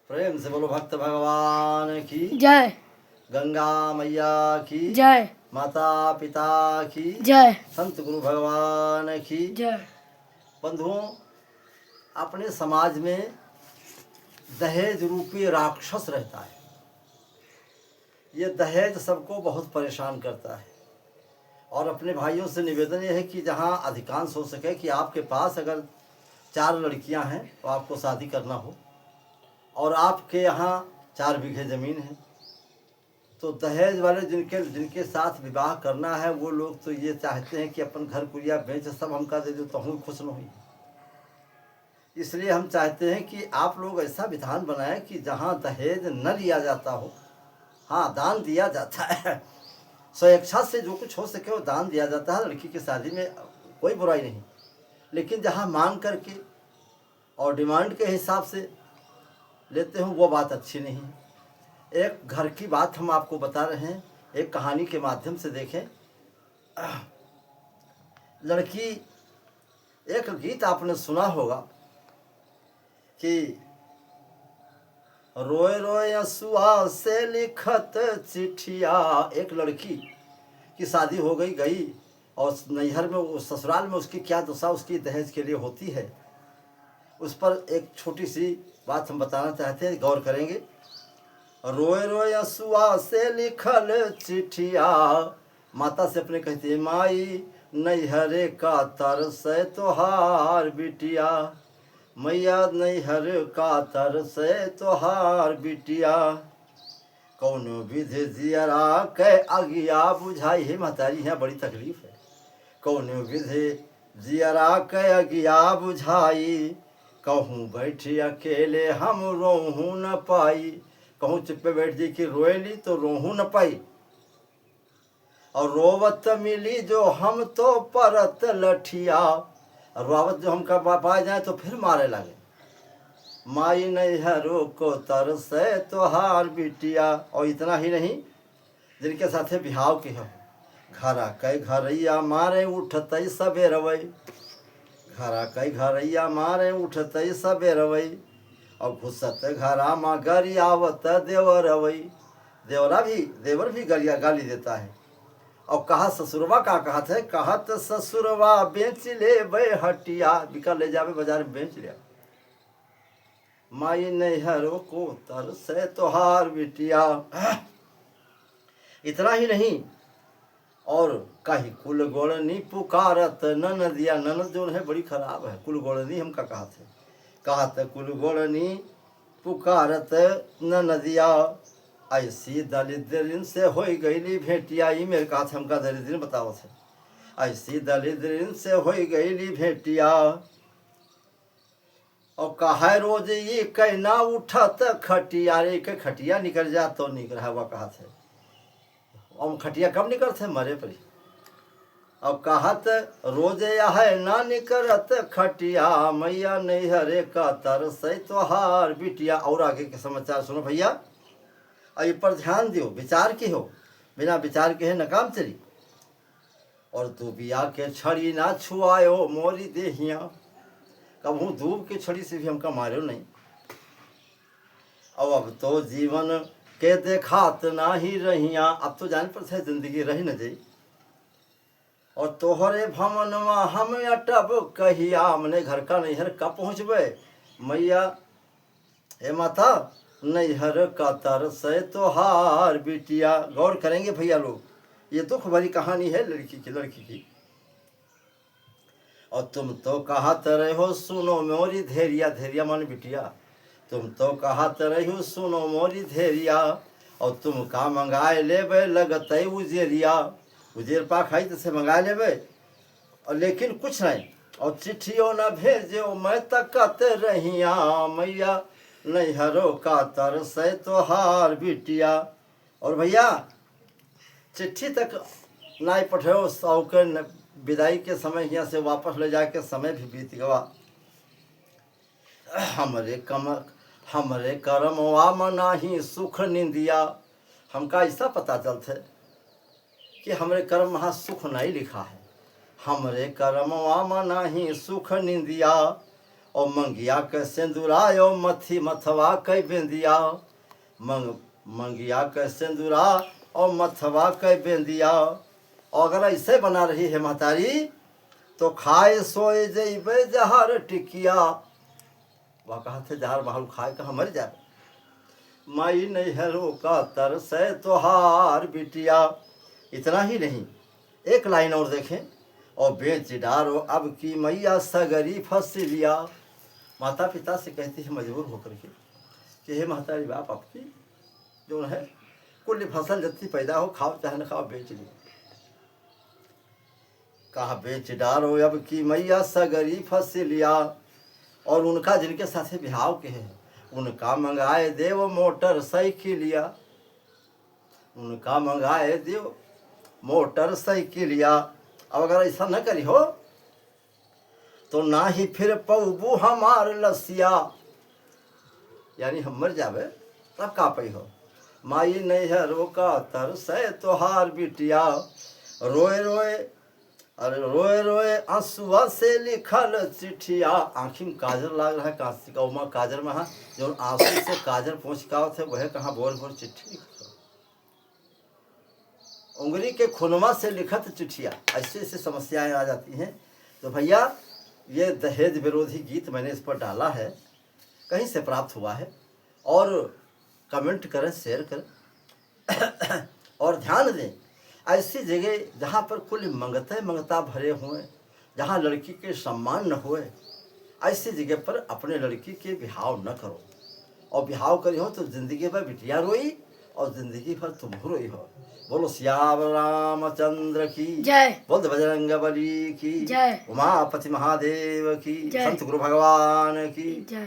प्रेम से बोलो भक्त भगवान की जय। गंगा मैया की जय। माता पिता की जय। संत गुरु भगवान की जय। बंधुओं, अपने समाज में दहेज रूपी राक्षस रहता है। ये दहेज सबको बहुत परेशान करता है और अपने भाइयों से निवेदन ये है कि जहाँ अधिकांश हो सके कि आपके पास अगर 4 लड़कियां हैं तो आपको शादी करना हो और आपके यहाँ 4 बीघे ज़मीन है तो दहेज वाले जिनके जिनके साथ विवाह करना है वो लोग तो ये चाहते हैं कि अपन घर कुरिया बेच सब हमका दे दो तो हम खुश न हुई। इसलिए हम चाहते हैं कि आप लोग ऐसा विधान बनाएं कि जहाँ दहेज न लिया जाता हो, हाँ दान दिया जाता है, स्वेच्छा से जो कुछ हो सके वो दान दिया जाता है। लड़की की शादी में कोई बुराई नहीं, लेकिन जहाँ मांग करके और डिमांड के हिसाब से लेते हो वो बात अच्छी नहीं है। एक घर की बात हम आपको बता रहे हैं, एक कहानी के माध्यम से देखें। लड़की, एक गीत आपने सुना होगा कि रोए रोए असुआ से लिखत चिट्ठिया। एक लड़की की शादी हो गई और नैहर में ससुराल में उसकी क्या दशा उसकी दहेज के लिए होती है, उस पर एक छोटी सी बात हम बताना चाहते हैं, गौर करेंगे। रोए रोए असुआ से लिखल चिट्ठिया, माता से अपने कहती है माई नैहरे का तरस तोहार बिटिया, मैया नैहर का तरस तोहार बिटिया, कौनो विधि जियरा के अगिया बुझाई। है महतारी, यहाँ बड़ी तकलीफ है। कौनो विधि जियरा के अगिया बुझाई, कहूँ बैठी अकेले हम रोहू न पाई। कहूँ चुप्पे बैठ जी कि रोएली तो रोहू न पाई, और रोवत मिली जो हम तो परत लठिया। रोवत जो हम का पा जाए तो फिर मारे लगे। माई नैहरो को तरसे तोहार बिटिया। और इतना ही नहीं, जिनके साथे बिहाव के हो, घरा कई घरैया मारे उठतई सबेरवई, घरा कई घरैया मारे उठतई सबेरवई, और घुसत घरा माँ गरियावत देवरवई। देवर भी गरिया गाली देता है। और कहा ससुरवा का कहत है, कहत ससुरवा बेच ले बे हटिया, बिका ले जावे बाजार में बेच लिया। माई नैहरो को तरसे तोहार बिटिया। इतना ही नहीं, और कही कुल गोड़नी पुकारत ननदिया। ननद जो है बड़ी खराब है, कुल गोड़नी हमका कहत कुल गोड़नी पुकारत ननदिया, ऐसी दलिद्रिन से हो गईली भेटिया। ई मेरे कहा हमका दरिद्रिन बताओ थे, ऐसी दलिद्रिन से हो गईली भेटिया, और कहा रोज ये कहना उठत खटिया। रे के खटिया निकल जा तो निकल है वह कहा थे, और खटिया कब निकलते मरे पर। अब कहत रोज है ना निकलत खटिया, मैया नैहरे का तरस तोहार बिटिया। और आगे के समाचार सुनो भैया, और पर ध्यान दियो, विचार की हो, बिना विचार के है नकाम चली। और दूबिया के छड़ी ना छुआयो मोरी देहिया, कबहू दूब के छड़ी से भी हमका मारो नहीं। अब तो जीवन के देखात ना ही रहिया, अब तो जान पर है जिंदगी रही न जाई। और तोहरे भमनवा हम अटब कहिया, मने घर का नैहर कब पहुँचबे मैया। हे माता नैहर का तरस तोहार बिटिया। गौर करेंगे भैया लोग, ये दुख भरी कहानी है लड़की की। और तुम तो कहत रहो सुनो मोरी धैर्या, धैर्या मान बिटिया, तुम तो कहत रहो सुनो मोरी धैर्या, और तुम का मंगाए लेबे लगत उजेरिया। उजेर पा खाई तो से मंगा लेबे, और लेकिन कुछ नहीं, और चिट्ठियों न भेजो मैं तकत रहिया, मैया नैहरों का तरस तोहार बिटिया। और भैया चिट्ठी तक नहीं पठो, सौके विदाई के समय यहाँ से वापस ले जाके समय भी बीत गवा। हमरे करमवा मनाही सुख निंदिया। हमका ऐसा पता चलते कि हमरे कर्म वहाँ सुख नहीं लिखा है। हमरे कर्मवा मनाही सुख निंदिया, और मंगिया के सिंदूरायो मथी मथवा कई बेंदिया मंगिया के सिंदूरा और मथवा कई बेंदिया। और अगर ऐसे बना रही है महतारी तो खाए सोए जइबे जहर टिकिया। वह कहा थे जहर महल खाए कहाँ मर जाए। माई नहीं है रोका तरसे तोहार बिटिया। इतना ही नहीं, एक लाइन और देखें, और बेच डारो अब की मैया सगरी फंस लिया। माता पिता से कहती है मजबूर होकर के कि हे महतारी बाप आपकी जो है कुल फसल जत्ती पैदा हो खाओ चाहे न खाओ बेच लियो। कहा बेच डारो अब की मैया सगरी फंस लिया। और उनका जिनके साथ बिहाव के हैं उनका मंगाए देव मोटर साइकिलिया। उनका मंगाए देव मोटर साइकिलिया। अब अगर ऐसा न करी हो तो ना ही फिर पौबू हमार लसिया, यानी हम मर जावे तब का पई हो। माई नहीं है रोका तरसे तोहार बिटिया। रोए रोए अरे रोए रोए आंसुआ से लिखल चिट्ठिया। आँखी में काजर लाग रहा है काशी का उमा काजर में जो आंसू से काजर पहुँच का थे वह कहाँ बोल बोल चिट्ठी उंगली के खुनवा से लिखत चिट्ठिया। ऐसे ऐसे समस्याएं आ जाती हैं। तो भैया ये दहेज विरोधी गीत मैंने इस पर डाला है, कहीं से प्राप्त हुआ है। और कमेंट करें, शेयर करें और ध्यान दें ऐसी जगह जहाँ पर कुल मंगता भरे हुए, जहाँ लड़की के सम्मान न होए, ऐसी जगह पर अपने लड़की के बिहाव न करो। और बिहाव करी हो तो जिंदगी भर बिटिया रोई और जिंदगी भर तुम रोई हो। बोलो सियावर रामचंद्र की जय। बोल बजरंग बली की जय। उमापति महादेव की जय। संत गुरु भगवान की जय।